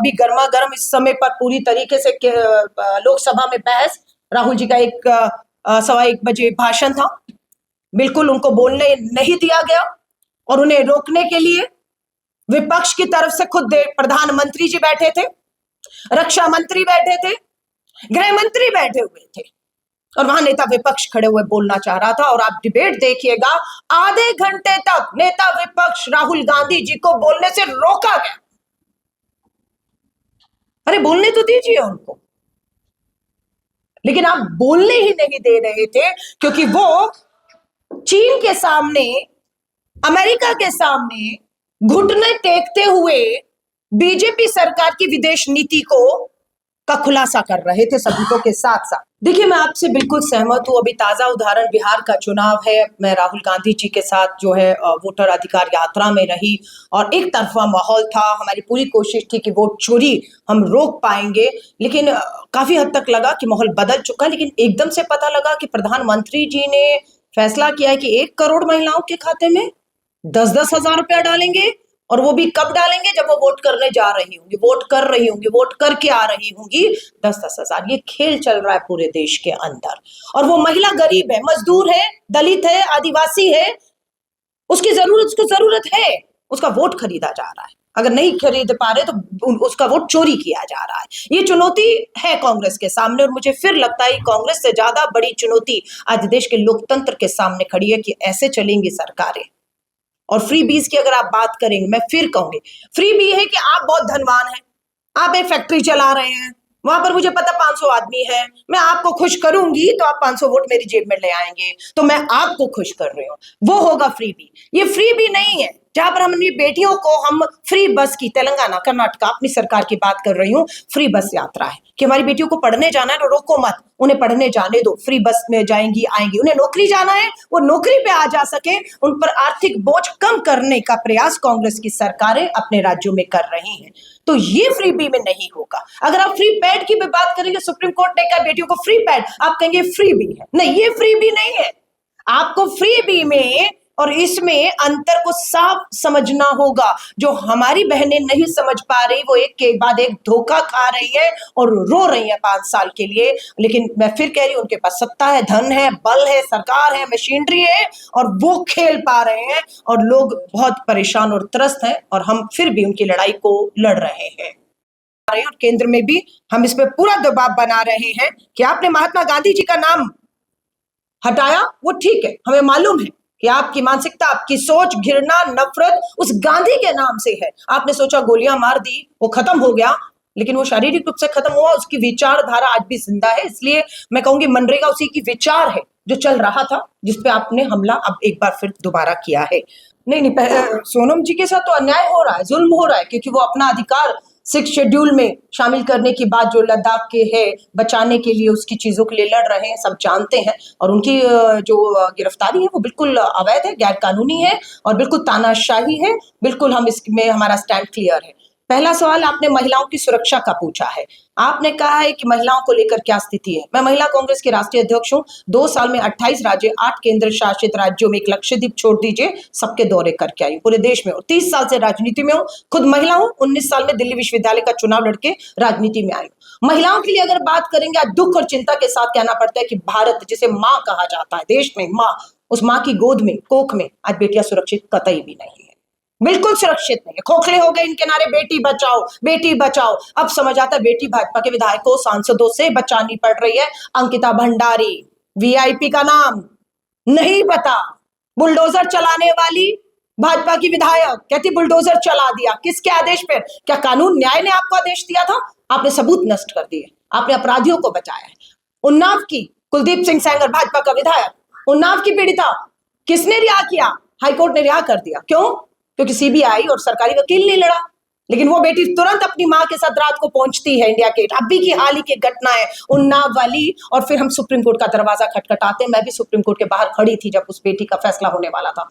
भी गर्मा गर्म इस समय पर पूरी तरीके से लोकसभा में बहस, राहुल जी का 1:15 भाषण था। बिल्कुल उनको बोलने नहीं दिया गया और उन्हें रोकने के लिए विपक्ष की तरफ से खुद प्रधानमंत्री जी बैठे थे, रक्षा मंत्री बैठे थे, गृह मंत्री बैठे हुए थे और वहां नेता विपक्ष खड़े हुए बोलना चाह रहा था। और आप डिबेट देखिएगा, आधे घंटे तक नेता विपक्ष राहुल गांधी जी को बोलने से रोका गया। अरे बोलने तो दीजिए उनको, लेकिन आप बोलने ही नहीं दे रहे थे क्योंकि वो चीन के सामने, अमेरिका के सामने घुटने टेकते हुए बीजेपी सरकार की विदेश नीति का खुलासा कर रहे थे सबूतों के साथ साथ। देखिए, मैं आपसे बिल्कुल सहमत हूं। अभी ताजा उदाहरण बिहार का चुनाव है। मैं राहुल गांधी जी के साथ जो है वोटर अधिकार यात्रा में रही और एक तरफा माहौल था। हमारी पूरी कोशिश थी कि वोट चोरी हम रोक पाएंगे, लेकिन काफी हद तक लगा कि माहौल बदल चुका। लेकिन एकदम से पता लगा कि प्रधानमंत्री जी ने फैसला किया है कि 1 करोड़ महिलाओं के खाते में 10-10 हजार रुपया डालेंगे और वो भी कब डालेंगे, जब वो वोट करने जा रही होंगी, वोट कर रही होंगी, वोट करके आ रही होंगी। 10-10 हजार, ये खेल चल रहा है पूरे देश के अंदर। और वो महिला गरीब है, मजदूर है, दलित है, आदिवासी है, उसको जरूरत है, उसका वोट खरीदा जा रहा है। अगर नहीं खरीद पा रहे तो उसका वोट चोरी किया जा रहा है। ये चुनौती है कांग्रेस के सामने और मुझे फिर लगता है कांग्रेस से ज्यादा बड़ी चुनौती आज देश के लोकतंत्र के सामने खड़ी है कि ऐसे चलेंगी सरकारें। और फ्री बीज की अगर आप बात करेंगे, मैं फिर कहूंगी, फ्री बी है कि आप बहुत धनवान हैं, आप एक फैक्ट्री चला रहे हैं, वहां पर मुझे पता 500 आदमी है, मैं आपको खुश करूंगी तो आप 500 वोट मेरी जेब में ले आएंगे, तो मैं आपको खुश कर रही हूं, वो होगा फ्री बी। ये फ्री बी नहीं है जहां पर हमने बेटियों को हम फ्री बस की, तेलंगाना, कर्नाटका, अपनी सरकार की बात कर रही हूँ, फ्री बस यात्रा है कि हमारी बेटियों को पढ़ने जाना है तो रोको मत, उन्हें पढ़ने जाने दो, फ्री बस में जाएंगी आएंगी। उन्हें नौकरी जाना है, वो नौकरी पे आ जा सके, उन पर आर्थिक बोझ कम करने का प्रयास कांग्रेस की सरकारें अपने राज्यों में कर रही हैं। तो ये फ्री बी में नहीं होगा। अगर आप फ्री पैड की भी बात करेंगे, सुप्रीम कोर्ट ने कहा बेटियों को फ्री पैड, आप कहेंगे फ्री बी है। नहीं, ये फ्री बी नहीं है। आपको फ्री बी में और इसमें अंतर को साफ समझना होगा। जो हमारी बहनें नहीं समझ पा रही, वो एक के बाद एक धोखा खा रही है और रो रही है 5 साल के लिए। लेकिन मैं फिर कह रही हूं, उनके पास सत्ता है, धन है, बल है, सरकार है, मशीनरी है और वो खेल पा रहे हैं और लोग बहुत परेशान और त्रस्त हैं और हम फिर भी उनकी लड़ाई को लड़ रहे हैं। और केंद्र में भी हम इस पे पूरा दबाव बना रहे हैं कि आपने महात्मा गांधी जी का नाम हटाया, वो ठीक है, हमें मालूम है कि आपकी मानसिकता, आपकी सोच, घृणा, नफरत उस गांधी के नाम से है। आपने सोचा गोलियां मार दी, वो खत्म हो गया, लेकिन वो शारीरिक रूप से खत्म हुआ, उसकी विचारधारा आज भी जिंदा है। इसलिए मैं कहूंगी मनरेगा उसी की विचार है जो चल रहा था, जिसपे आपने हमला अब एक बार फिर दोबारा किया है। नहीं, सोनम जी के साथ तो अन्याय हो रहा है, जुल्म हो रहा है, क्योंकि वो अपना अधिकार 6 शेड्यूल में शामिल करने की बात जो लद्दाख के है बचाने के लिए उसकी चीजों के लिए लड़ रहे हैं, सब जानते हैं। और उनकी जो गिरफ्तारी है वो बिल्कुल अवैध है, गैर कानूनी है और बिल्कुल तानाशाही है। बिल्कुल हम इसमें, हमारा स्टैंड क्लियर है। पहला सवाल आपने महिलाओं की सुरक्षा का पूछा है। आपने कहा है कि महिलाओं को लेकर क्या स्थिति है। मैं महिला कांग्रेस के राष्ट्रीय अध्यक्ष हूं। 2 साल में 28 राज्य, 8 केंद्र शासित राज्यों में, एक लक्षद्वीप छोड़ दीजिए, सबके दौरे करके आई पूरे देश में। और 30 साल से राजनीति में हूं, खुद महिला हूं। 19 साल में दिल्ली विश्वविद्यालय का चुनाव लड़के राजनीति में आई। महिलाओं के लिए अगर बात करेंगे, आज दुख और चिंता के साथ कहना पड़ता है कि भारत, जिसे माँ कहा जाता है, देश में माँ, उस माँ की गोद में, कोख में आज बेटियां सुरक्षित कतई भी नहीं है, बिल्कुल सुरक्षित नहीं है। खोखले हो गए इनके नारे, बेटी बचाओ, बेटी बचाओ। अब समझ आता है बेटी भाजपा के विधायकों, सांसदों से बचानी पड़ रही है। अंकिता भंडारी, वीआईपी का नाम नहीं पता, बुलडोजर चलाने वाली भाजपा की विधायक कहती बुलडोजर चला दिया, किसके आदेश पर? क्या कानून न्याय ने आपको आदेश दिया था? आपने सबूत नष्ट कर दिए, आपने अपराधियों को बचाया है। उन्नाव की कुलदीप सिंह सेंगर, भाजपा का विधायक, उन्नाव की पीड़िता किसने रिहा किया? हाईकोर्ट ने रिहा कर दिया। क्यों? क्योंकि सीबीआई और सरकारी वकील नहीं लड़ा। लेकिन वो बेटी तुरंत अपनी माँ के साथ रात को पहुंचती है इंडिया गेट। अभी की हाल ही की घटना है उन्नाव वाली, और फिर हम सुप्रीम कोर्ट का दरवाजा खटखटाते हैं। मैं भी सुप्रीम कोर्ट के बाहर खड़ी थी जब उस बेटी का फैसला होने वाला था।